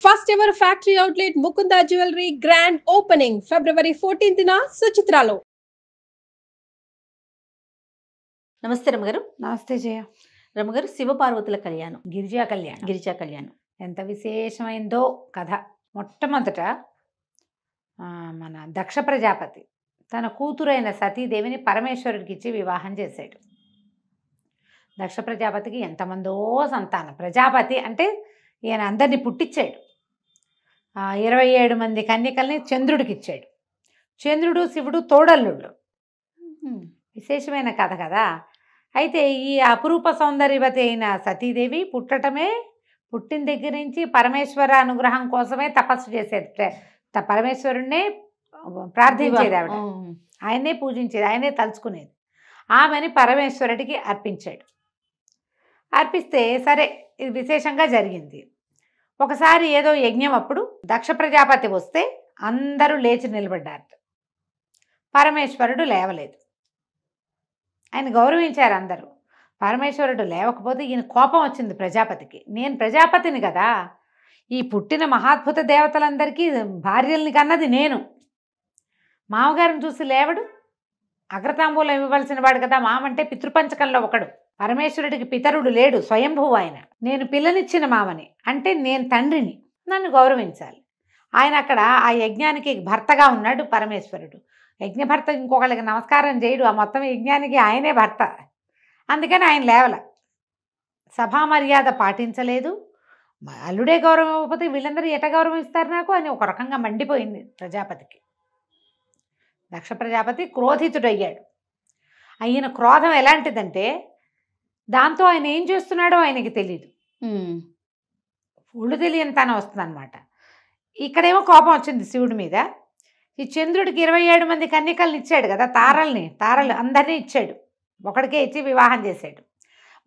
First ever factory outlet Mukunda Jewelry grand opening February 14th na Suchitralo. నమస్తే రమగారు. నమస్తే జయ. రమగారు, శివపార్వతుల కళ్యాణం, గిరిజా కళ్యాణం ఎంత విశేషమైందో కథ. మొట్టమొదట మన దక్ష ప్రజాపతి తన కూతురైన సతీదేవిని పరమేశ్వరుడికి ఇచ్చి వివాహం చేశాడు. దక్ష ప్రజాపతికి ఎంతమందో సంతానం. ప్రజాపతి అంటే ఈయన అందరినీ పుట్టించాడు. 27 మంది కన్యకల్ని చంద్రుడికి ఇచ్చాడు. చంద్రుడు శివుడు తోడల్లుళ్ళు. విశేషమైన కథ కదా. అయితే ఈ అపురూప సౌందర్యవతి అయిన సతీదేవి పుట్టిన దగ్గర నుంచి పరమేశ్వర అనుగ్రహం కోసమే తపస్సు చేసేది. పరమేశ్వరుణ్ణే ప్రార్థించేది ఆవిడ. ఆయనే పూజించేది, ఆయనే తలుచుకునేది. ఆమెని పరమేశ్వరుడికి అర్పించాడు. అర్పిస్తే సరే, ఇది విశేషంగా జరిగింది. ఒకసారి ఏదో యజ్ఞం అప్పుడు దక్ష ప్రజాపతి వస్తే అందరూ లేచి నిలబడ్డారు. పరమేశ్వరుడు లేవలేదు. ఆయన గౌరవించారు అందరూ. పరమేశ్వరుడు లేవకపోతే ఈయన కోపం వచ్చింది ప్రజాపతికి. నేను ప్రజాపతిని కదా, ఈ పుట్టిన మహాద్భుత దేవతలందరికీ భార్యల్ని కన్నది నేను. మామగారిని చూసి లేవడు. అగ్రతాంబూలం ఇవ్వవలసిన వాడు కదా. మామంటే పితృపంచకంలో ఒకడు. పరమేశ్వరుడికి పితరుడు లేడు, స్వయంభువు ఆయన. నేను పిల్లనిచ్చిన మామని, అంటే నేను తండ్రిని, నన్ను గౌరవించాలి. ఆయన అక్కడ ఆ యజ్ఞానికి భర్తగా ఉన్నాడు పరమేశ్వరుడు. యజ్ఞభర్త ఇంకొకళ్ళకి నమస్కారం చేయడు. ఆ మొత్తం యజ్ఞానికి ఆయనే భర్త. అందుకని ఆయన లేవల. సభా మర్యాద పాటించలేదు. అల్లుడే గౌరవం ఇవ్వకపోతే వీళ్ళందరూ ఎట గౌరవం ఇస్తారు నాకు అని ఒక రకంగా మండిపోయింది ప్రజాపతికి. దక్ష ప్రజాపతి క్రోధితుడయ్యాడు. ఆయన క్రోధం ఎలాంటిదంటే దాంతో ఆయన ఏం చేస్తున్నాడో ఆయనకి తెలియదు. ఒళ్ళు తెలియని తన వస్తుందన్నమాట. ఇక్కడేమో కోపం వచ్చింది శివుడి మీద. ఈ చంద్రుడికి 27 మంది కన్యకల్ని ఇచ్చాడు కదా, తారలు అందరినీ ఇచ్చాడు. ఒకడికే ఇచ్చి వివాహం చేశాడు.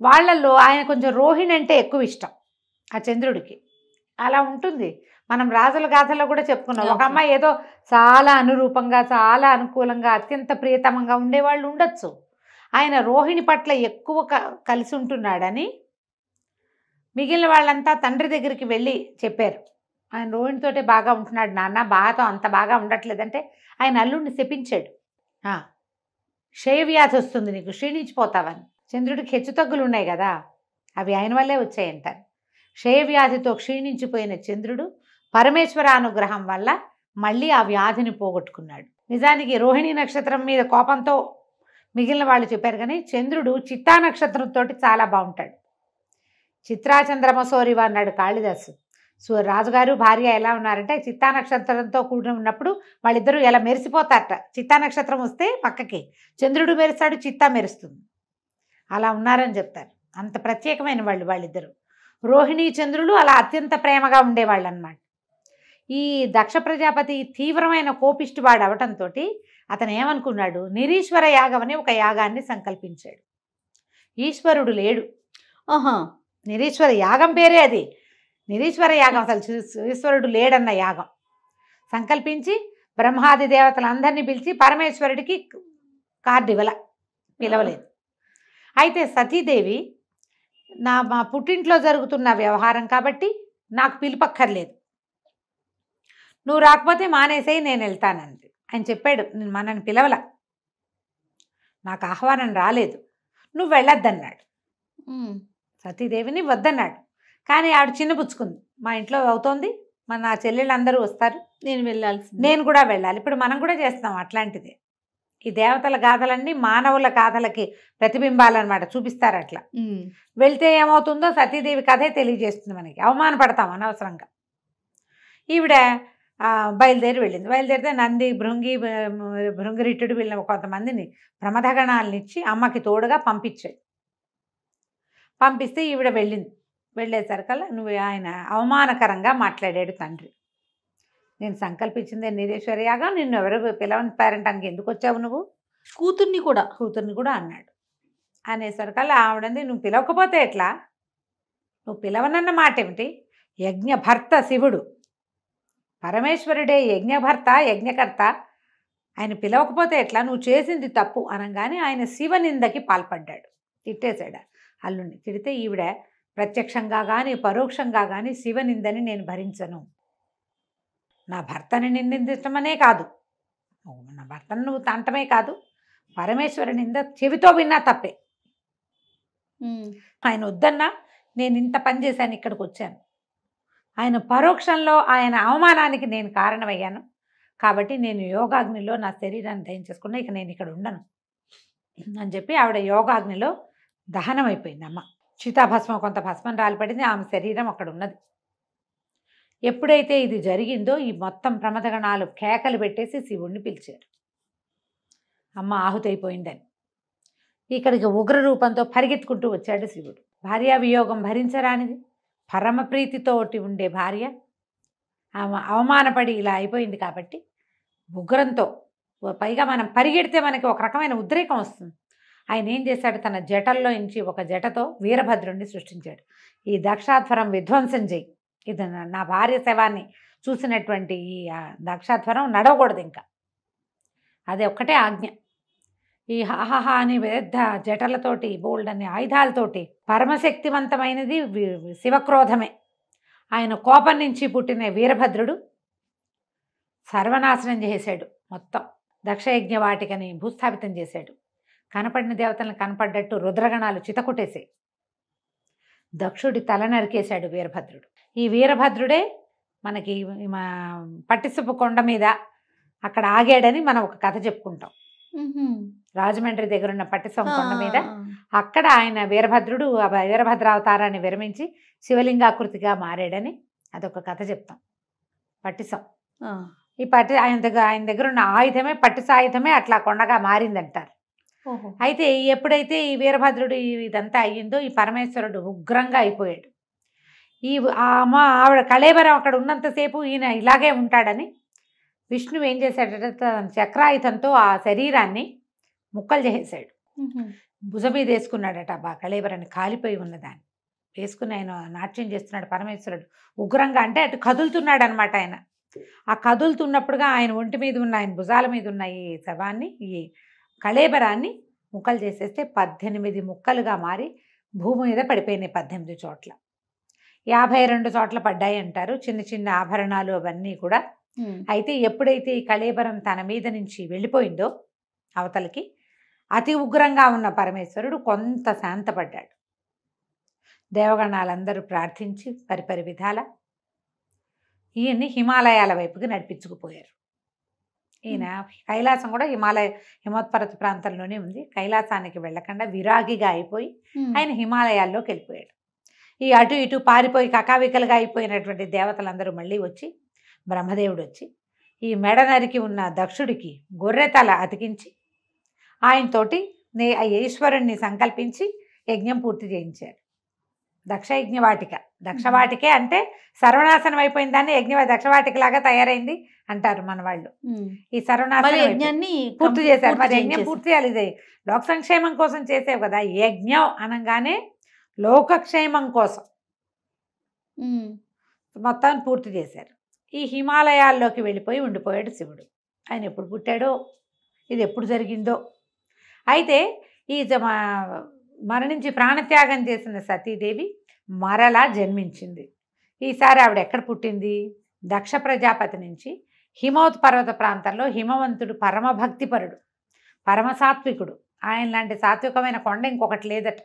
వాళ్ళల్లో ఆయన కొంచెం రోహిణి అంటే ఎక్కువ ఇష్టం ఆ చంద్రుడికి. అలా ఉంటుంది. మనం రాజుల గాథల్లో కూడా చెప్పుకున్నాం. ఒక అమ్మాయి ఏదో చాలా అనురూపంగా, చాలా అనుకూలంగా, అత్యంత ప్రియతమంగా ఉండేవాళ్ళు ఉండొచ్చు. ఆయన రోహిణి పట్ల ఎక్కువ కలిసి ఉంటున్నాడని మిగిలిన వాళ్ళంతా తండ్రి దగ్గరికి వెళ్ళి చెప్పారు. ఆయన రోహిణితోటే బాగా ఉంటున్నాడు నాన్న, బాగా అంత బాగా ఉండట్లేదంటే ఆయన అల్లుడిని శపించాడు. క్షయవ్యాధి వస్తుంది నీకు, క్షీణించిపోతావని. చంద్రుడికి హెచ్చుతగ్గులు ఉన్నాయి కదా, అవి ఆయన వల్లే వచ్చాయంటారు. క్షయవ్యాధితో క్షీణించిపోయిన చంద్రుడు పరమేశ్వర అనుగ్రహం వల్ల మళ్ళీ ఆ వ్యాధిని పోగొట్టుకున్నాడు. నిజానికి రోహిణి నక్షత్రం మీద కోపంతో మిగిలిన వాళ్ళు చెప్పారు, కానీ చంద్రుడు చిత్తా నక్షత్రంతో చాలా బాగుంటాడు. చిత్రాచంద్రమసోరివ అన్నాడు కాళిదాసు. రాజుగారు భార్య ఎలా ఉన్నారంటే చిత్తా నక్షత్రంతో కూడి ఉన్నప్పుడు వాళ్ళిద్దరూ ఎలా మెరిసిపోతారట. చిత్తా నక్షత్రం వస్తే పక్కకి చంద్రుడు మెరుస్తాడు, చిత్తా మెరుస్తుంది. అలా ఉన్నారని చెప్తారు. అంత ప్రత్యేకమైన వాళ్ళిద్దరు. రోహిణి చంద్రులు అలా అత్యంత ప్రేమగా ఉండేవాళ్ళు అన్నమాట. ఈ దక్ష ప్రజాపతి తీవ్రమైన కోపిష్టివాడు అవటంతో అతను ఏమనుకున్నాడు, నిరీశ్వర యాగం అని ఒక యాగాన్ని సంకల్పించాడు. ఈశ్వరుడు లేడు. నిరీశ్వర యాగం పేరే అది. నిరీశ్వర యాగం, అసలు ఈశ్వరుడు లేడన్న యాగం సంకల్పించి బ్రహ్మాది దేవతలందరినీ పిలిచి పరమేశ్వరుడికి కార్డు పిలవలేదు. అయితే సతీదేవి మా పుట్టింట్లో జరుగుతున్న వ్యవహారం కాబట్టి నాకు పిలుపక్కర్లేదు, నువ్వు రాకపోతే మానేసేయి, నేను వెళ్తానంది. ఆయన చెప్పాడు, నేను మనని పిలవల, నాకు ఆహ్వానం రాలేదు, నువ్వు వెళ్ళొద్దన్నాడు. సతీదేవిని వద్దన్నాడు. కానీ ఆవిడ చిన్నపుచ్చుకుంది. మా ఇంట్లో అవుతోంది, నా చెల్లెళ్ళు అందరూ వస్తారు, నేను కూడా వెళ్ళాలి. ఇప్పుడు మనం కూడా చేస్తాం అట్లాంటిది. ఈ దేవతల గాథలన్నీ మానవుల గాథలకి ప్రతిబింబాలన్నమాట, చూపిస్తారు. అట్లా వెళ్తే ఏమవుతుందో సతీదేవి కథే తెలియజేస్తుంది మనకి. అవమానపడతాం అనవసరంగా. ఈవిడ బయలుదేరి వెళ్ళింది. బయలుదేరితే నంది, భృంగిరిట్టుడు వీళ్ళని కొంతమందిని ప్రమథగణాలను ఇచ్చి అమ్మకి తోడుగా పంపించాడు. పంపిస్తే ఈవిడ వెళ్ళింది. వెళ్ళేసరికల్లా ఆయన అవమానకరంగా మాట్లాడాడు తండ్రి. నేను సంకల్పించిందే నిరీశ్వర యాగం, నిన్ను ఎవరు పిలవని పేరంటానికి ఎందుకు వచ్చావు, నువ్వు కూతుర్ని కూడా అన్నాడు. అనేసరికల్లా ఆవిడంది, నువ్వు పిలవకపోతే ఎట్లా, నువ్వు పిలవనన్న మాట ఏమిటి, యజ్ఞభర్త శివుడు, పరమేశ్వరుడే యజ్ఞభర్త యజ్ఞకర్త, ఆయన పిలవకపోతే ఎట్లా, నువ్వు చేసింది తప్పు అనగానే ఆయన శివనిందకి పాల్పడ్డాడు. తిట్టేశాడు అల్లుడిని. తిడితే ఈవిడ ప్రత్యక్షంగా కానీ పరోక్షంగా కానీ శివనిందని నేను భరించను. నా భర్తని నిందించటమనే కాదు, నా భర్తను నువ్వు తంటమే కాదు, పరమేశ్వర నింద చెవితో విన్నా తప్పే. ఆయన వద్దన్నా నేను ఇంత పని చేశాను, ఇక్కడికి వచ్చాను. ఆయన పరోక్షంలో ఆయన అవమానానికి నేను కారణమయ్యాను కాబట్టి నేను యోగాగ్నిలో నా శరీరాన్ని దహించేసుకున్నా, ఇక నేను ఇక్కడ ఉండను అని చెప్పి ఆవిడ యోగాగ్నిలో దహనం అయిపోయింది. అమ్మ చితాభస్మం, కొంత భస్మం రాలిపడింది, ఆమె శరీరం అక్కడ ఉన్నది. ఎప్పుడైతే ఇది జరిగిందో ఈ మొత్తం ప్రమదగణాలు కేకలు పెట్టేసి శివుణ్ణి పిలిచారు, అమ్మ ఆహుతి అయిపోయిందని. ఇక్కడికి ఉగ్ర రూపంతో పరిగెత్తుకుంటూ వచ్చాడు శివుడు. భార్యా వియోగం భరించరానిది, పరమ ప్రీతితోటి ఉండే భార్య ఆమె అవమానపడి ఇలా అయిపోయింది కాబట్టి ఉగ్రంతో, పైగా మనం పరిగెడితే మనకి ఒక రకమైన ఉద్రేకం వస్తుంది. ఆయన ఏం చేశాడు, తన జటల్లో నుంచి ఒక జటతో వీరభద్రుడిని సృష్టించాడు. ఈ దక్షాధ్వరం విధ్వంసం చేయి, ఇది నా భార్య శవాన్ని చూసినటువంటి ఈ దక్షాధ్వరం నడవకూడదు ఇంకా, అది ఒక్కటే ఆజ్ఞ. ఈ హాహా అని పెద్ద జటలతోటి బోల్డ్ అనే ఆయుధాలతోటి పరమశక్తివంతమైనది శివక్రోధమే. ఆయన కోపం నుంచి పుట్టిన వీరభద్రుడు సర్వనాశనం చేశాడు, మొత్తం దక్షయజ్ఞ వాటికని భూస్థాపితం చేశాడు. కనపడిన దేవతలను కనపడ్డట్టు రుద్రగణాలు చితకొట్టేసాయి. దక్షుడి తల నరికేశాడు వీరభద్రుడు. ఈ వీరభద్రుడే మనకి పట్టిసపు కొండ మీద అక్కడ ఆగాడని మనం ఒక కథ చెప్పుకుంటాం. రాజమండ్రి దగ్గర ఉన్న పట్టిసపు కొండ మీద అక్కడ ఆయన వీరభద్రుడు వీరభద్రావతారాన్ని విరమించి శివలింగాకృతిగా మారాడని అదొక కథ చెప్తాం. పట్టిసం ఈ ఆయన దగ్గర ఉన్న ఆయుధమే, పట్టిసాయుధమే అట్లా కొండగా మారిందంటారు. అయితే ఎప్పుడైతే ఈ వీరభద్రుడు ఇదంతా అయ్యిందో ఈ పరమేశ్వరుడు ఉగ్రంగా అయిపోయాడు. ఆవిడ కళేబరం అక్కడ ఉన్నంతసేపు ఈయన ఇలాగే ఉంటాడని విష్ణువు ఏం చేశాడంటే తన చక్రాయుధంతో ఆ శరీరాన్ని ముక్కలు చేసేసాడు. భుజం మీద వేసుకున్నాడట కళేబరాన్ని, కాలిపోయి ఉన్నదాన్ని వేసుకుని ఆయన నాట్యం చేస్తున్నాడు పరమేశ్వరుడు ఉగ్రంగా. అంటే అటు కదులుతున్నాడు అనమాట. ఆయన ఆ కదులుతున్నప్పుడుగా ఆయన ఒంటి మీద ఉన్న, ఆయన భుజాల మీద ఉన్న ఈ శవాన్ని, ఈ కళేబరాన్ని ముక్కలు చేసేస్తే 18 ముక్కలుగా మారి భూమి మీద పడిపోయినాయి. 18 చోట్ల, 52 చోట్ల పడ్డాయి అంటారు, చిన్న చిన్న ఆభరణాలు అవన్నీ కూడా. అయితే ఎప్పుడైతే ఈ కళేబరం తన మీద నుంచి వెళ్ళిపోయిందో అవతలకి, అతి ఉగ్రంగా ఉన్న పరమేశ్వరుడు కొంత శాంతపడ్డాడు. దేవగణాలందరూ ప్రార్థించి పరిపరి విధాల ఈయన్ని హిమాలయాల వైపుకి నడిపించుకుపోయారు. ఈయన కైలాసం కూడా హిమోత్పర్వత ప్రాంతంలోనే ఉంది. కైలాసానికి వెళ్ళకుండా విరాగిగా అయిపోయి ఆయన హిమాలయాల్లోకి వెళ్ళిపోయాడు. ఈ అటు ఇటు పారిపోయి కకావికలుగా అయిపోయినటువంటి దేవతలందరూ మళ్ళీ వచ్చి, బ్రహ్మదేవుడు వచ్చి ఈ మెడ నరికి ఉన్న దక్షుడికి గొర్రె తల అతికించి ఆయనతోటి ఈశ్వరుణ్ణి సంకల్పించి యజ్ఞం పూర్తి చేయించాడు. దక్షయజ్ఞవాటిక, దక్షవాటికే అంటే సర్వనాశనం అయిపోయిన దాన్ని దక్షవాటికలాగా తయారైంది అంటారు మన వాళ్ళు. ఈ సర్వనాశనం పూర్తి చేశారు. మరి యజ్ఞం పూర్తి చేయాలి, ఇది లోక సంక్షేమం కోసం చేసేవి కదా. యజ్ఞం అనగానే లోకక్షేమం కోసం మొత్తాన్ని పూర్తి చేశారు. ఈ హిమాలయాల్లోకి వెళ్ళిపోయి ఉండిపోయాడు శివుడు. ఆయన ఎప్పుడు పుట్టాడో, ఇది ఎప్పుడు జరిగిందో. అయితే ఈ మరణించి ప్రాణత్యాగం చేసిన సతీదేవి మరలా జన్మించింది. ఈసారి ఆవిడ ఎక్కడ పుట్టింది? దక్ష ప్రజాపతి నుంచి హిమోత్పర్వత ప్రాంతంలో హిమవంతుడు పరమభక్తిపరుడు, పరమసాత్వికుడు. ఆయన లాంటి సాత్వికమైన కొండ ఇంకొకటి లేదట.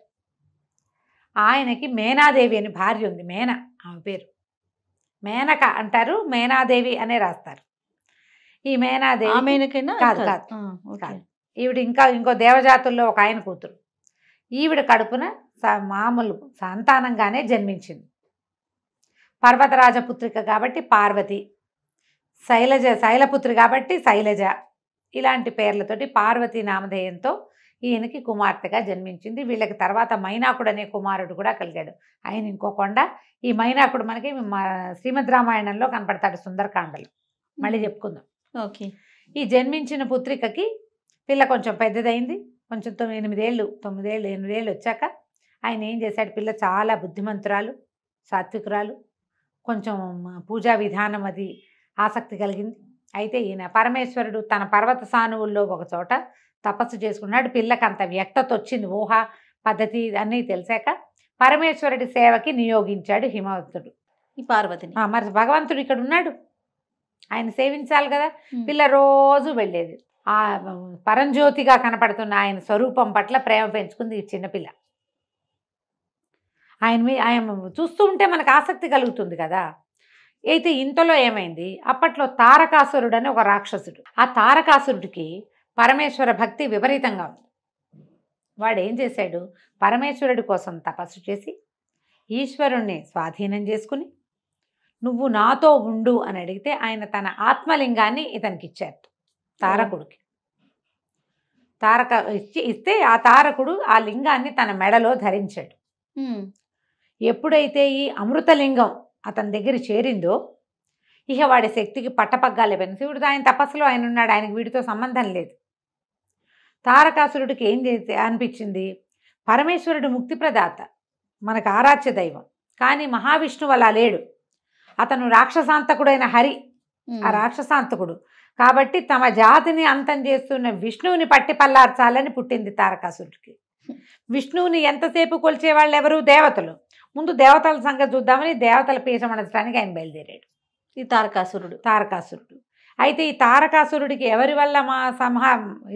ఆయనకి మేనాదేవి అని భార్య ఉంది. ఆమె పేరు మేనక అంటారు, మేనాదేవి అనే రాస్తారు. ఈ మేనాదేవి కాదు కాదు ఈవిడ ఇంకో దేవజాతుల్లో ఒక ఆయన కూతురు. ఈవిడ కడుపున మామూలు సంతానంగానే జన్మించింది. పర్వతరాజపుత్రిక కాబట్టి పార్వతి, శైలపుత్రి కాబట్టి శైలజ, ఇలాంటి పేర్లతోటి పార్వతీ నామధేయంతో ఈయనకి కుమార్తెగా జన్మించింది. వీళ్ళకి తర్వాత మైనాకుడు అనే కుమారుడు కూడా కలిగాడు. ఆయన ఇంకో కొండ. ఈ మైనాకుడు మనకి శ్రీమద్ రామాయణంలో కనపడతాడు, సుందరకాండలో. మళ్ళీ చెప్పుకుందాం. ఓకే. ఈ జన్మించిన పుత్రికకి పిల్ల కొంచెం పెద్దదైంది. కొంచెం 9 ఏళ్ళు వచ్చాక ఆయన ఏం చేశాడు, పిల్ల చాలా బుద్ధిమంతురాలు, సాత్వికురాలు, కొంచెం పూజా విధానం అది ఆసక్తి కలిగింది. అయితే ఈయన పరమేశ్వరుడు తన పర్వత సానువుల్లో ఒక చోట తపస్సు చేసుకున్నాడు. పిల్లకి అంత వ్యక్తత వచ్చింది, ఊహ పద్ధతి అన్నీ తెలిసాక పరమేశ్వరుడి సేవకి నియోగించాడు హిమవంతుడు. ఈ పార్వతిని. మరి భగవంతుడు ఇక్కడ ఉన్నాడు, ఆయన సేవించాలి కదా. పిల్ల రోజు వెళ్ళేది. ఆ పరంజ్యోతిగా కనపడుతున్న ఆయన స్వరూపం పట్ల ప్రేమ పెంచుకుంది ఈ చిన్నపిల్ల. ఆయన చూస్తూ ఉంటే మనకు ఆసక్తి కలుగుతుంది కదా. అయితే ఇంతలో ఏమైంది, అప్పట్లో తారకాసురుడు అని ఒక రాక్షసుడు. ఆ తారకాసురుడికి పరమేశ్వర భక్తి విపరీతంగా ఉంది. వాడు ఏం చేశాడు, పరమేశ్వరుడి కోసం తపస్సు చేసి ఈశ్వరుణ్ణి స్వాధీనం చేసుకుని నువ్వు నాతో ఉండు అని అడిగితే ఆయన తన ఆత్మలింగాన్ని ఇతనికి ఇచ్చారు, తారకుడికి. ఇస్తే ఆ తారకుడు ఆ లింగాన్ని తన మెడలో ధరించాడు. ఎప్పుడైతే ఈ అమృతలింగం అతని దగ్గర చేరిందో ఇక వాడి శక్తికి పట్టపగ్గాలే పని. శివుడు ఆయన తపస్సులో ఆయన ఉన్నాడు, ఆయనకి వీడితో సంబంధం లేదు. తారకాసురుడికి ఏం చేస్తే అనిపించింది, పరమేశ్వరుడు ముక్తి ప్రదాత, మనకు ఆరాధ్య దైవం. కానీ మహావిష్ణువు అలా లేడు, అతను రాక్షసాంతకుడైన హరి, ఆ రాక్షసాంతకుడు. కాబట్టి తమ జాతిని అంతం చేస్తున్న విష్ణువుని పట్టి పల్లార్చాలని పుట్టింది తారకాసురుడికి. విష్ణువుని ఎంతసేపు కొలిచేవాళ్ళు ఎవరు, దేవతలు. ముందు దేవతల సంగతి చూద్దామని దేవతల పీఠమనచడానికి ఆయన బయలుదేరాడు ఈ తారకాసురుడు. అయితే ఈ తారకాసురుడికి ఎవరి వల్ల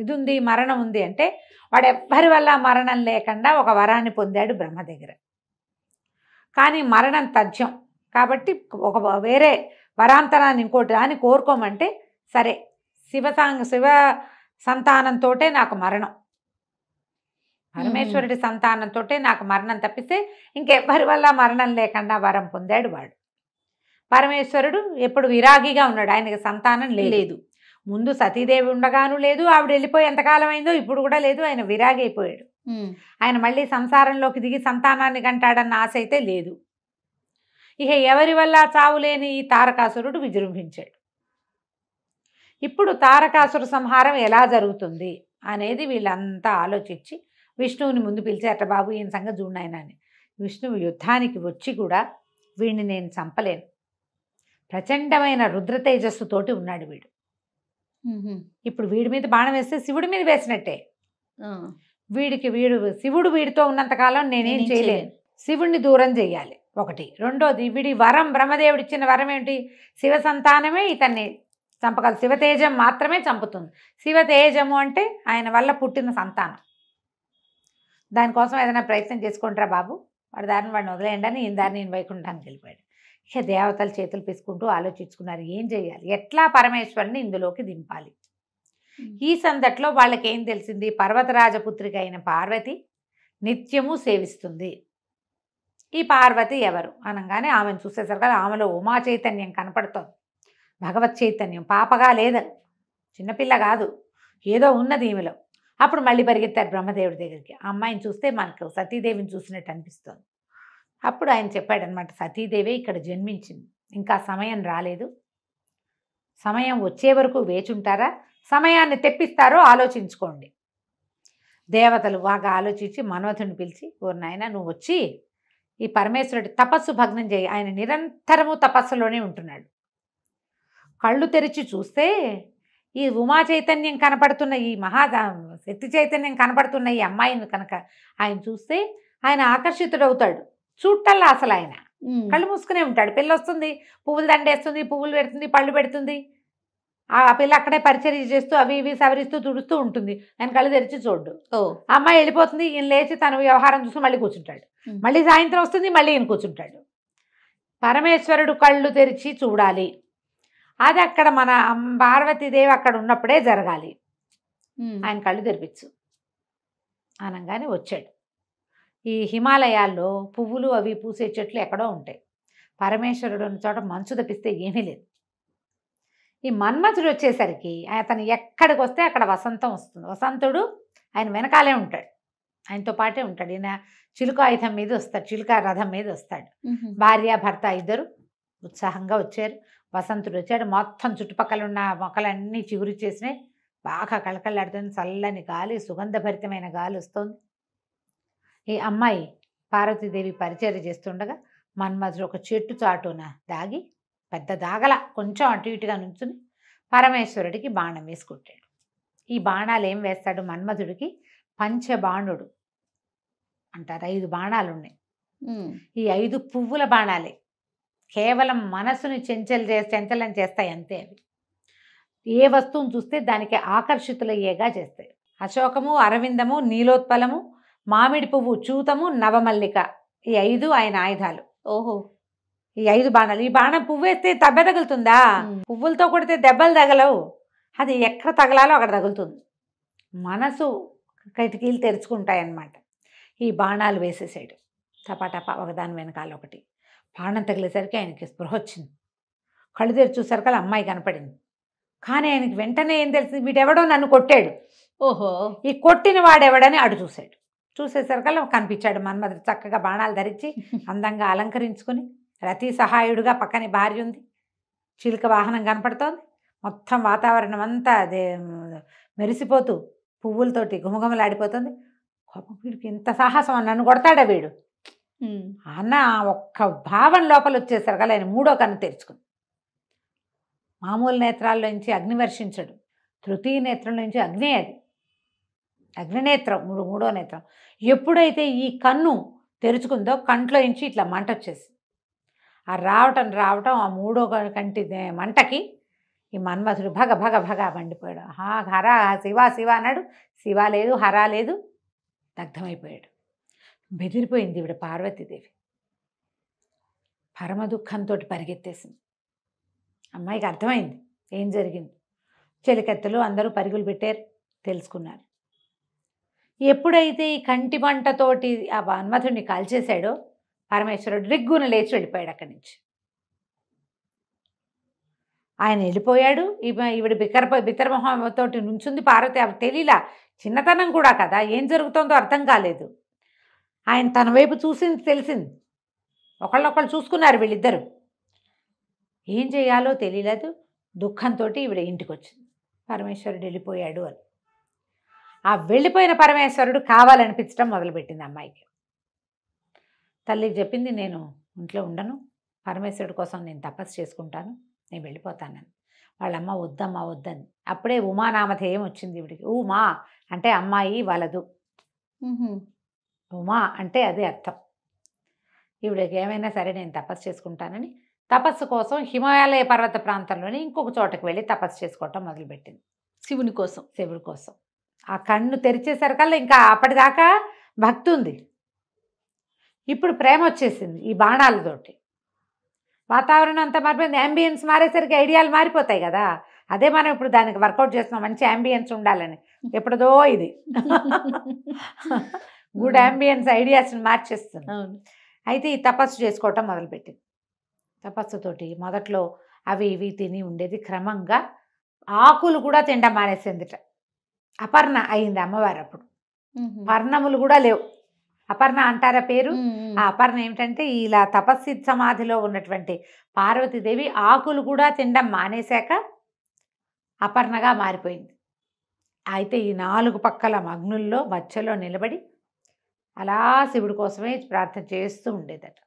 ఇది ఉంది, మరణం ఉంది అంటే వాడు ఎవ్వరి వల్ల మరణం లేకుండా ఒక వరాన్ని పొందాడు బ్రహ్మ దగ్గర. కానీ మరణం తథ్యం కాబట్టి ఒక వేరే వరాంతరాన్ని ఇంకోటి అని కోరుకోమంటే సరే శివ సంతానంతో నాకు మరణం, పరమేశ్వరుడి సంతానంతో నాకు మరణం తప్పిస్తే ఇంకెవ్వరి వల్ల మరణం లేకుండా వరం పొందాడు వాడు. పరమేశ్వరుడు ఎప్పుడు విరాగిగా ఉన్నాడు, ఆయనకి సంతానం లేదు. ముందు సతీదేవి ఉండగాను లేదు, ఆవిడ వెళ్ళిపోయి ఎంతకాలం అయిందో ఇప్పుడు కూడా లేదు, ఆయన విరాగి అయిపోయాడు. ఆయన మళ్ళీ సంసారంలోకి దిగి సంతానాన్ని కంటాడన్న ఆశ అయితే లేదు. ఇక ఎవరి వల్ల చావులేని ఈ తారకాసురుడు విజృంభించాడు. ఇప్పుడు తారకాసుర సంహారం ఎలా జరుగుతుంది అనేది వీళ్ళంతా ఆలోచించి విష్ణువుని ముందు పిలిచారట, బాబు ఈయన సంగతి చూడనాయన అని. విష్ణువు యుద్ధానికి వచ్చి కూడా వీడిని నేను చంపలేను, ప్రచండమైన రుద్రతేజస్సుతోటి ఉన్నాడు వీడు. ఇప్పుడు వీడి మీద బాణం వేస్తే శివుడి మీద వేసినట్టే. శివుడు వీడితో ఉన్నంతకాలం నేనేం చేయలేను, శివుడిని దూరం చెయ్యాలి ఒకటి. రెండోది వీడి వరం, బ్రహ్మదేవుడు ఇచ్చిన వరం ఏంటి, శివ సంతానమే ఇతన్ని చంపగలదు, శివతేజం మాత్రమే చంపుతుంది. శివతేజము అంటే ఆయన వల్ల పుట్టిన సంతానం. దానికోసం ఏదైనా ప్రయత్నం చేసుకుంటారా బాబు, వాడి దారిని వాడిని వదిలేయండి అని ఈయన దారిని ఈయన వైకుంఠానికి వెళ్ళిపోయాడు. ఇక దేవతలు చేతులు పిసుకుంటూ ఆలోచించుకున్నారు ఏం చేయాలి, ఎట్లా పరమేశ్వరుని ఇందులోకి దింపాలి. ఈ సందట్లో వాళ్ళకి ఏం తెలిసింది, పర్వతరాజపుత్రిక అయిన పార్వతి నిత్యము సేవిస్తుంది. ఈ పార్వతి ఎవరు అనగానే ఆమెను చూసేసరికి ఆమెలో ఉమా చైతన్యం కనపడుతోంది, భగవత్ చైతన్యం. పాపగా లేదు, చిన్నపిల్ల కాదు, ఏదో ఉన్నది ఈమెలో. అప్పుడు మళ్ళీ పరిగెత్తారు బ్రహ్మదేవుడి దగ్గరికి. ఆ అమ్మాయిని చూస్తే మనకు సతీదేవిని చూసినట్టు అనిపిస్తుంది. అప్పుడు ఆయన చెప్పాడనమాట, సతీదేవి ఇక్కడ జన్మించింది, ఇంకా సమయం రాలేదు, సమయం వచ్చే వరకు వేచుంటారా, సమయాన్ని తెప్పిస్తారో ఆలోచించుకోండి. దేవతలు బాగా ఆలోచించి మన్మథుని పిలిచి, ఓ నాయన నువ్వు వచ్చి ఈ పరమేశ్వరుడి తపస్సు భగ్నం చేయి. ఆయన నిరంతరము తపస్సులోనే ఉంటున్నాడు. కళ్ళు తెరిచి చూస్తే ఈ ఉమా చైతన్యం కనపడుతున్న, ఈ శక్తి చైతన్యం కనపడుతున్న ఈ అమ్మాయిని కనుక ఆయన చూస్తే ఆయన ఆకర్షితుడవుతాడు. చూడటల్లా అసలు ఆయన కళ్ళు మూసుకునే ఉంటాడు. పిల్ల వస్తుంది, పువ్వులు దండేస్తుంది, పువ్వులు పెడుతుంది, పళ్ళు పెడుతుంది. ఆ పిల్ల అక్కడే పరిచర్య చేస్తూ అవి ఇవి సవరిస్తూ తుడుస్తూ ఉంటుంది. ఆయన కళ్ళు తెరిచి చూడ్డు. అమ్మాయి వెళ్ళిపోతుంది, ఈయన లేచి తన వ్యవహారం చూసి మళ్ళీ కూర్చుంటాడు. మళ్ళీ సాయంత్రం వస్తుంది, మళ్ళీ ఈయన కూర్చుంటాడు. పరమేశ్వరుడు కళ్ళు తెరిచి చూడాలి, అది అక్కడ మన పార్వతీదేవి అక్కడ ఉన్నప్పుడే జరగాలి. ఆయన కళ్ళు తెరిపించు అనగానే వచ్చాడు. ఈ హిమాలయాల్లో పువ్వులు అవి పూసే చెట్లు ఎక్కడో ఉంటాయి. పరమేశ్వరుడు ఉన్న చోట మంచు తప్పిస్తే ఏమీ లేదు. ఈ మన్మథుడు వచ్చేసరికి అతను ఎక్కడికి వస్తే అక్కడ వసంతం వస్తుంది. వసంతుడు ఆయన వెనకాలే ఉంటాడు, ఆయనతో పాటే ఉంటాడు. ఈయన చిలుక ఆయుధం మీద వస్తాడు, చిలుక రథం మీద వస్తాడు. భార్య భర్త ఇద్దరు ఉత్సాహంగా వచ్చారు. వసంతుడు వచ్చాడు, మొత్తం చుట్టుపక్కల ఉన్న మొక్కలన్నీ చిగురు చేసినాయి, బాగా కళకళలాడుతుంది. చల్లని గాలి, సుగంధభరితమైన గాలి వస్తుంది. ఈ అమ్మాయి పార్వతీదేవి పరిచర్య చేస్తుండగా మన్మథుడు ఒక చెట్టు చాటున దాగి, పెద్ద దాగల కొంచెం అటు ఇటుగా నుంచుని పరమేశ్వరుడికి బాణం వేసుకుంటాడు. ఈ బాణాలు ఏం వేస్తాడు మన్మథుడికి, పంచబాణుడు అంటారు. 5 బాణాలు ఉన్నాయి. ఈ 5 పువ్వుల బాణాలే కేవలం మనసుని చంచలం చేస్తాయి అంతే. అవి ఏ వస్తువును చూస్తే దానికి ఆకర్షితులయ్యేగా చేస్తాయి. అశోకము, అరవిందము, నీలోత్పలము, మామిడి పువ్వు, చూతము, నవమల్లిక, ఈ 5 ఆయన ఆయుధాలు. ఓహో, ఈ 5 బాణాలు. ఈ బాణం పువ్వు వేస్తే దెబ్బ తగులుతుందా? పువ్వులతో కొడితే దెబ్బలు తగలవు. అది ఎక్కడ తగలాలో అక్కడ తగులుతుంది. మనసు కిటికీలు తెరుచుకుంటాయన్నమాట. ఈ బాణాలు వేసేసాడు టపాటపా ఒకదాని వెనకాల ఒకటి. బాణం తగిలేసరికి ఆయనకి స్పృహ వచ్చింది. కళ్ళు తెరిచి చూసరికి అమ్మాయి కనపడింది. కానీ ఆయనకి వెంటనే ఏం తెలిసింది, వీడెవడో నన్ను కొట్టాడు. ఓహో, ఈ కొట్టిన వాడెవడని అటు చూశాడు. చూసేసరికల్లా కనిపించాడు మన్మధుడు చక్కగా బాణాలు ధరించి అందంగా అలంకరించుకొని రతి సహాయుడుగా. పక్కనే భార్య ఉంది, చిలుక వాహనం కనపడుతోంది. మొత్తం వాతావరణం అంతా అదే మెరిసిపోతూ పువ్వులతోటి గుమగుమలాడిపోతుంది. వీడికి ఇంత సాహసం, నన్ను కొడతాడా వీడు అన్న ఒక్క భావం లోపల వచ్చేసరికల్లా ఆయన 3వ కన్ను తెరుచుకుంది. మామూలు నేత్రాల్లోంచి అగ్ని వర్షించడు, తృతీయ నేత్రంలోంచి అగ్ని, అది అగ్నినేత్రం, 3వ నేత్రం. ఎప్పుడైతే ఈ కన్ను తెరుచుకుందో కంట్లో నుంచి ఇట్లా మంట వచ్చేసి ఆ రావటం ఆ 3వ కంటి మంటకి ఈ మన్మధుడు భగ భగ భగ మండిపోయాడు. హర శివ శివ అన్నాడు. శివ లేదు, హర లేదు, దగ్ధమైపోయాడు. బెదిరిపోయింది ఈవిడ పార్వతీదేవి. పరమ దుఃఖంతో పరిగెత్తేసింది. అమ్మాయికి అర్థమైంది ఏం జరిగింది. చెలికెత్తలు అందరూ పరుగులు పెట్టారు, తెలుసుకున్నారు. ఎప్పుడైతే ఈ కంటి మంటతోటి ఆ మన్మధుడిని కాల్చేశాడో పరమేశ్వరుడు రిగ్గున లేచి వెళ్ళిపోయాడు అక్కడి నుంచి. ఆయన వెళ్ళిపోయాడు. ఈవిడ బిత్తరమొహంతోటి నుంచుంది. పార్వతి అవి తెలియలా, చిన్నతనం కూడా కదా, ఏం జరుగుతుందో అర్థం కాలేదు. ఆయన తన వైపు చూసింది, తెలిసింది. ఒకళ్ళొకళ్ళు చూసుకున్నారు వీళ్ళిద్దరు. ఏం చేయాలో తెలియలేదు. దుఃఖంతో ఈవిడ ఇంటికి వచ్చింది. పరమేశ్వరుడు వెళ్ళిపోయాడు అని. ఆ వెళ్ళిపోయిన పరమేశ్వరుడు కావాలనిపించడం మొదలుపెట్టింది అమ్మాయికి. తల్లికి చెప్పింది, నేను ఇంట్లో ఉండను, పరమేశ్వరుడు కోసం నేను తపస్సు చేసుకుంటాను, నేను వెళ్ళిపోతానని. వాళ్ళమ్మ వద్దమ్మా వద్దని. అప్పుడే ఉమానామధేయం వచ్చింది ఈవిడికి. ఉమా అంటే అమ్మాయి వలదు, ఉమా అంటే అదే అర్థం. ఈవిడకి ఏమైనా సరే నేను తపస్సు చేసుకుంటానని తపస్సు కోసం హిమాలయ పర్వత ప్రాంతంలోని ఇంకొక చోటకు వెళ్ళి తపస్సు చేసుకోవటం మొదలుపెట్టింది. శివుని కోసం. శివుడి కోసం. ఆ కన్ను తెరిచేసరికల్లా ఇంకా అప్పటిదాకా భక్తి ఉంది, ఇప్పుడు ప్రేమ వచ్చేసింది. ఈ బాణాలతోటి వాతావరణం అంతా మారిపోయింది. యాంబియన్స్ మారేసరికి ఐడియాలు మారిపోతాయి కదా. అదే మనం ఇప్పుడు దానికి వర్కౌట్ చేస్తున్నాం, మంచి యాంబియన్స్ ఉండాలని. ఎప్పుడుదో ఇది గుడ్ యాంబియన్స్ ఐడియాస్ని మార్చేస్తుంది. అయితే ఈ తపస్సు చేసుకోవటం మొదలుపెట్టింది. తపస్సుతోటి మొదట్లో అవి ఇవి తిని ఉండేది. క్రమంగా ఆకులు కూడా తినడం మానేసిందిట. అపర్ణ అయింది అమ్మవారు అప్పుడు. పర్ణములు కూడా లేవు. అపర్ణ అంటారా పేరు? ఆ అపర్ణ ఏమిటంటే ఇలా తపస్సి సమాధిలో ఉన్నటువంటి పార్వతీదేవి ఆకులు కూడా తినడం మానేశాక అపర్ణగా మారిపోయింది. అయితే ఈ 4 పక్కల అగ్నుల్లో మధ్యలో నిలబడి అలా శివుడి కోసమే ప్రార్థన చేస్తూ ఉండేదట.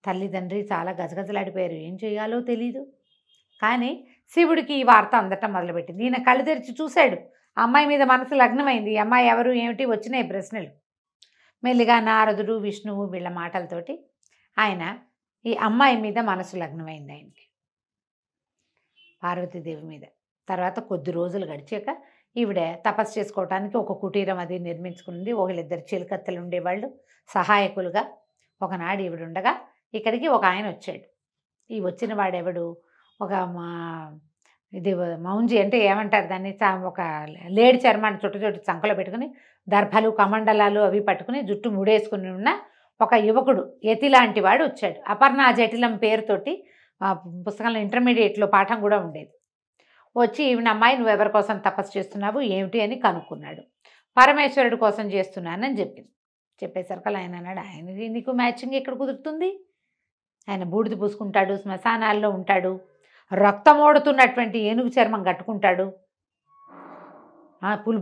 తల్లిదండ్రి చాలా గజగజలాడిపోయారు, ఏం చేయాలో తెలీదు. కానీ శివుడికి ఈ వార్త అందటం మొదలుపెట్టింది. ఈయన కళ్ళు తెరిచి చూశాడు, అమ్మాయి మీద మనసు లగ్నమైంది. ఈ అమ్మాయి ఎవరు ఏమిటి వచ్చినాయి ప్రశ్నలు. మెల్లిగా నారదుడు, విష్ణువు వీళ్ళ మాటలతోటి ఆయన ఈ అమ్మాయి మీద మనసు లగ్నమైంది ఆయనకి, పార్వతీదేవి మీద. తర్వాత కొద్ది రోజులు గడిచాక ఈవిడ తపస్సు చేసుకోవటానికి ఒక కుటీరం అది నిర్మించుకుంది. ఒకళ్ళిద్దరు చిలుకత్తలు ఉండేవాళ్ళు సహాయకులుగా. ఒకనాడు ఈవిడ ఉండగా ఇక్కడికి ఒక ఆయన వచ్చాడు. ఈ వచ్చిన వాడెవడు, ఒక ఇది మౌంజి అంటే ఏమంటారు దాన్ని, ఒక లేడి చర్మాన్ని చుట్టు చంకలో పెట్టుకుని దర్భలు కమండలాలు అవి పట్టుకుని జుట్టు ముడేసుకుని ఉన్న ఒక యువకుడు, యతి లాంటి వాడు వచ్చాడు. అపర్ణ జటిలం పేరుతోటి పుస్తకంలో ఇంటర్మీడియట్లో పాఠం కూడా ఉండేది. వచ్చి ఈవిడ అమ్మాయి నువ్వు ఎవరి కోసం తపస్సు చేస్తున్నావు ఏమిటి అని కనుక్కున్నాడు. పరమేశ్వరుడి కోసం చేస్తున్నానని చెప్పింది. చెప్పేసరికి ఆయన అన్నాడు, ఆయన నీకు మ్యాచింగ్ ఎక్కడ కుదురుతుంది? ఆయన బూడిద పూసుకుంటాడు, శ్మశానాల్లో ఉంటాడు, రక్తమోడుతున్నటువంటి ఏనుగు చర్మం కట్టుకుంటాడు,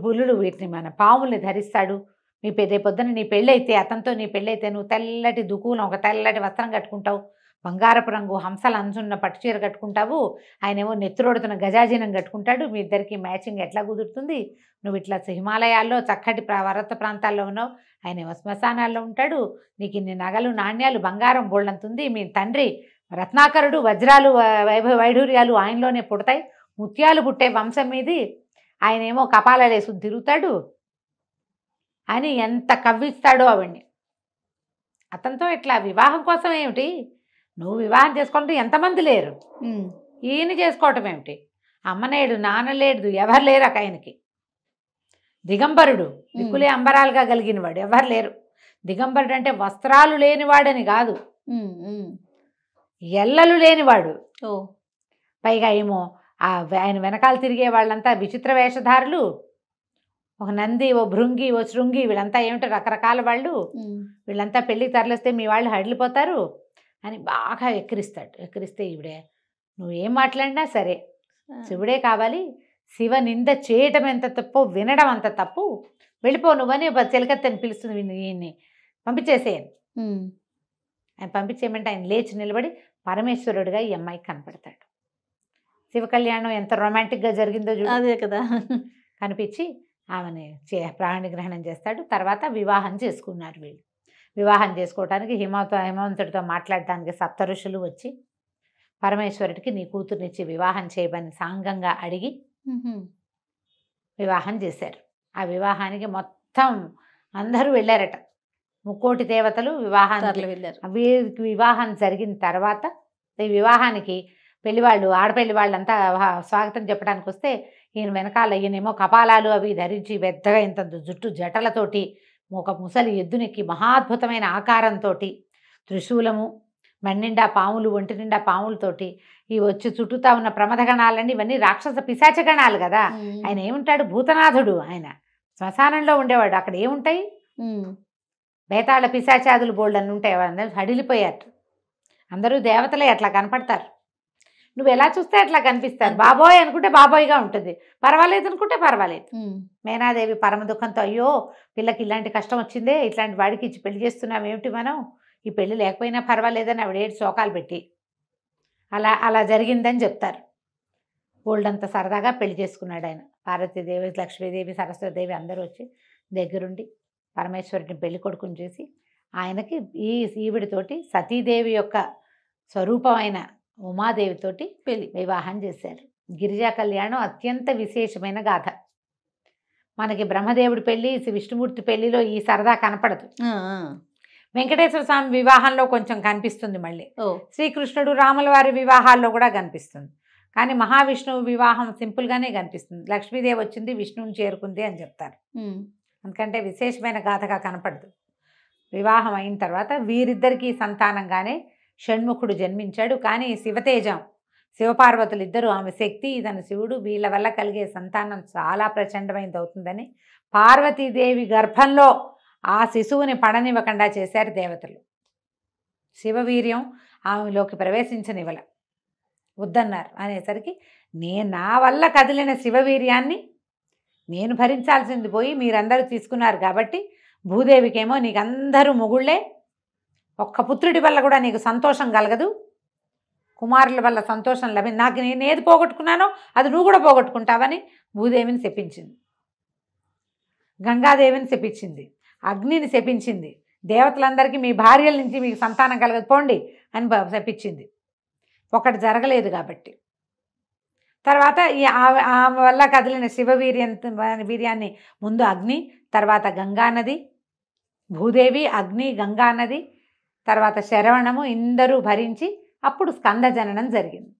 పులులు వీటిని మన పాముల్ని ధరిస్తాడు. మీ పొద్దున నీ పెళ్ళైతే, అతనితో నీ పెళ్ళైతే నువ్వు తెల్లటి దుకులం ఒక తెల్లటి వస్త్రం కట్టుకుంటావు, బంగారపు రంగు హంసలు అంచున్న పట్టుచీర కట్టుకుంటావు, ఆయనేమో నెత్తురోడుతున్న గజాజీనం కట్టుకుంటాడు. మీ ఇద్దరికి మ్యాచింగ్ ఎట్లా కుదురుతుంది? నువ్వు ఇట్లా హిమాలయాల్లో చక్కటి పర్వత ప్రాంతాల్లో ఉన్నావు, ఆయనేమో శ్మశానాల్లో ఉంటాడు. నీకు ఇన్ని నగలు నాణ్యాలు బంగారం బోళ్ళంతుంది. మీ తండ్రి రత్నాకరుడు, వజ్రాలు వైఢూర్యాలు ఆయనలోనే పుడతాయి, ముత్యాలు పుట్టే వంశం మీది, ఆయనేమో కపాలలేసు తిరుగుతాడు అని ఎంత కవ్విస్తాడో ఆవిడ్ని. అతనితో ఇట్లా వివాహం కోసం ఏమిటి? నువ్వు వివాహం చేసుకోవాలంటే ఎంతమంది లేరు, ఈయన చేసుకోవటం ఏమిటి? అమ్మనేడు నాన్నలేడు, ఎవరు లేరు ఆయనకి. దిగంబరుడు, దిక్కులే అంబరాలుగా కలిగినవాడు, ఎవరు లేరు. దిగంబరుడు అంటే వస్త్రాలు లేనివాడని కాదు, ఎల్లలు లేనివాడు. పైగా ఏమో ఆయన వెనకాల తిరిగే వాళ్ళంతా విచిత్ర వేషధారులు, ఒక నంది, ఓ భృంగి, ఓ శృంగి, వీళ్ళంతా ఏమిటో రకరకాల వాళ్ళు, వీళ్ళంతా పెళ్ళికి తరలిస్తే మీ వాళ్ళు హడిలిపోతారు అని బాగా ఎక్కిరిస్తాడు. ఎక్కిరిస్తే ఈవిడే నువ్వేం మాట్లాడినా సరే శివుడే కావాలి, శివ నింద చేయటం ఎంత తప్పు, వినడం అంత తప్పు, వెళ్ళిపో నువ్వని చెలికత్తని పిలుస్తుంది. ఈయన్ని పంపించేసేయను. ఆయన పంపించేయమంటే ఆయన లేచి నిలబడి పరమేశ్వరుడిగా ఈ అమ్మాయికి కనపడతాడు. శివ కళ్యాణం ఎంత రొమాంటిక్గా జరిగిందో చూడు. అదే కదా. కనిపించి ఆమెని ప్రాణిగ్రహణం చేస్తాడు. తర్వాత వివాహం చేసుకున్నారు వీళ్ళు. వివాహం చేసుకోవడానికి హిమవంతుడితో మాట్లాడటానికి సప్త ఋషులు వచ్చి పరమేశ్వరుడికి నీ కూతుర్నిచ్చి వివాహం చేయమని సాంగంగా అడిగి వివాహం చేశారు. ఆ వివాహానికి మొత్తం అందరూ వెళ్ళారట, 3,000,000 దేవతలు వివాహానికి వెళ్ళారు. వీరికి వివాహం జరిగిన తర్వాత ఈ వివాహానికి పెళ్లివాళ్ళు ఆడపెళ్లి వాళ్ళంతా స్వాగతం చెప్పడానికి వస్తే ఈయన వెనకాల ఈయనేమో కపాలాలు అవి ధరించి పెద్దగా ఇంత జుట్టు జటలతోటి ఒక ముసలి ఎద్దునెక్కి మహాద్భుతమైన ఆకారంతో త్రిశూలము, మన్నిండా పాములు, ఒంటి నిండా పాములతోటి ఈ వచ్చి చుట్టూతా ఉన్న ప్రమథగణాలన్నీ ఇవన్నీ రాక్షస పిశాచగణాలు కదా. ఆయన ఏముంటాడు? భూతనాథుడు. ఆయన శ్మశానంలో ఉండేవాడు. అక్కడ ఏముంటాయి? బేతాళ పిశాచాదులు బోల్డన్ని ఉంటాయి. అందరూ హడిలిపోయారు. అందరూ దేవతలే అట్లా కనపడతారు. నువ్వు ఎలా చూస్తే అట్లా కనిపిస్తారు. బాబోయ్ అనుకుంటే బాబోయ్గా ఉంటుంది, పర్వాలేదు అనుకుంటే పర్వాలేదు. మేనాదేవి పరమ దుఃఖంతో అయ్యో పిల్లకి ఇలాంటి కష్టం వచ్చిందే, ఇట్లాంటి వాడికి ఇచ్చి పెళ్లి చేస్తున్నాం ఏమిటి మనం, ఈ పెళ్లి లేకపోయినా పర్వాలేదని ఆవిడ 7 శోకాలు పెట్టి అలా జరిగిందని చెప్తారు. బోల్డంత సరదాగా పెళ్లి చేసుకున్నాడు ఆయన. పార్వతీదేవి, లక్ష్మీదేవి, సరస్వతీదేవి అందరూ వచ్చి దగ్గరుండి పరమేశ్వరుడిని పెళ్లి కొడుకుని చేసి ఆయనకి ఈవిడితోటి సతీదేవి యొక్క స్వరూపమైన ఉమాదేవితోటి వివాహం చేశారు. గిరిజా కళ్యాణం అత్యంత విశేషమైన గాథ. మనకి బ్రహ్మదేవుడి పెళ్లి, విష్ణుమూర్తి పెళ్లిలో ఈ సరదా కనపడదు. వెంకటేశ్వర స్వామి వివాహంలో కొంచెం కనిపిస్తుంది, మళ్ళీ శ్రీకృష్ణుడు రాముల వారి వివాహాల్లో కూడా కనిపిస్తుంది. కానీ మహావిష్ణువు వివాహం సింపుల్గానే కనిపిస్తుంది. లక్ష్మీదేవి వచ్చింది, విష్ణువుని చేరుకుంది అని చెప్తారు. ఎందుకంటే విశేషమైన గాథగా కనపడదు. వివాహం అయిన తర్వాత వీరిద్దరికీ సంతానంగానే షణ్ముఖుడు జన్మించాడు. కానీ శివతేజం, శివపార్వతులు ఇద్దరు, ఆమె శక్తి, ఇతను శివుడు, వీళ్ళ వల్ల కలిగే సంతానం చాలా ప్రచండమైనది అవుతుందని పార్వతీదేవి గర్భంలో ఆ శిశువుని పడనివ్వకుండా చేశారు దేవతలు. శివవీర్యం ఆమెలోకి ప్రవేశించనివ్వల, వద్దన్నారు. అనేసరికి నా వల్ల కదిలిన శివవీర్యాన్ని నేను భరించాల్సింది పోయి మీరందరూ తీసుకున్నారు కాబట్టి భూదేవికేమో నీకు అందరూ మొగుళ్ళే, ఒక్క పుత్రుడి వల్ల కూడా నీకు సంతోషం కలగదు, కుమారుల వల్ల సంతోషం నాకు నేను ఏది పోగొట్టుకున్నానో అది నువ్వు కూడా పోగొట్టుకుంటావని భూదేవిని శపించింది. గంగాదేవిని శపించింది, అగ్నిని శపించింది, దేవతలందరికీ మీ భార్యల నుంచి మీకు సంతానం కలగదు పోండి అని శపించింది. ఒకటి జరగలేదు కాబట్టి తర్వాత ఆమె వల్ల కదిలిన వీర్యాన్ని ముందు అగ్ని, తర్వాత గంగానది, భూదేవి, అగ్ని, గంగానది, తర్వాత శరవణము ఇందరూ భరించి అప్పుడు స్కందజననం జరిగింది.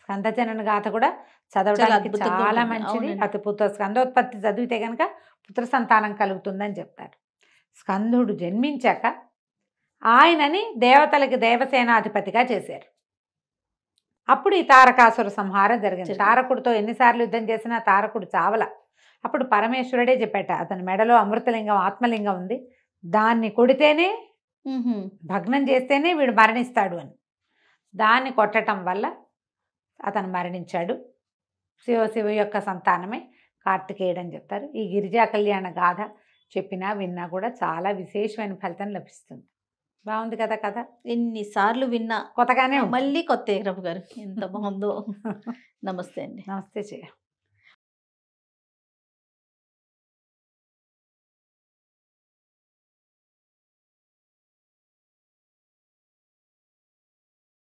స్కందజనన గాథ కూడా చదవడానికి చాలా మంచిది. అతి స్కందోత్పత్తి చదివితే కనుక పుత్ర సంతానం కలుగుతుందని చెప్తారు. స్కందుడు జన్మించాక ఆయనని దేవతలకి దేవసేనాధిపతిగా చేశారు. అప్పుడు ఈ తారకాసుర సంహారం జరిగింది. తారకుడితో ఎన్నిసార్లు యుద్ధం చేసినా తారకుడు చావల. అప్పుడు పరమేశ్వరుడే చెప్పాట, అతని మెడలో అమృతలింగం, ఆత్మలింగం ఉంది, దాన్ని కొడితేనే భగ్నం చేస్తేనే వీడు మరణిస్తాడు అని. దాన్ని కొట్టడం వల్ల అతను మరణించాడు. శివ యొక్క సంతానమే కార్తికేయుడు అని చెప్తారు. ఈ గిరిజా కళ్యాణ గాథ చెప్పినా విన్నా కూడా చాలా విశేషమైన ఫలితం లభిస్తుంది. బాగుంది కదా కథ, ఎన్నిసార్లు విన్నా కొత్తగానే ఉంది. మళ్ళీ కొత్త రఘు గారు ఎంత బాగుందో. నమస్తే అండి. నమస్తే చెయ్య.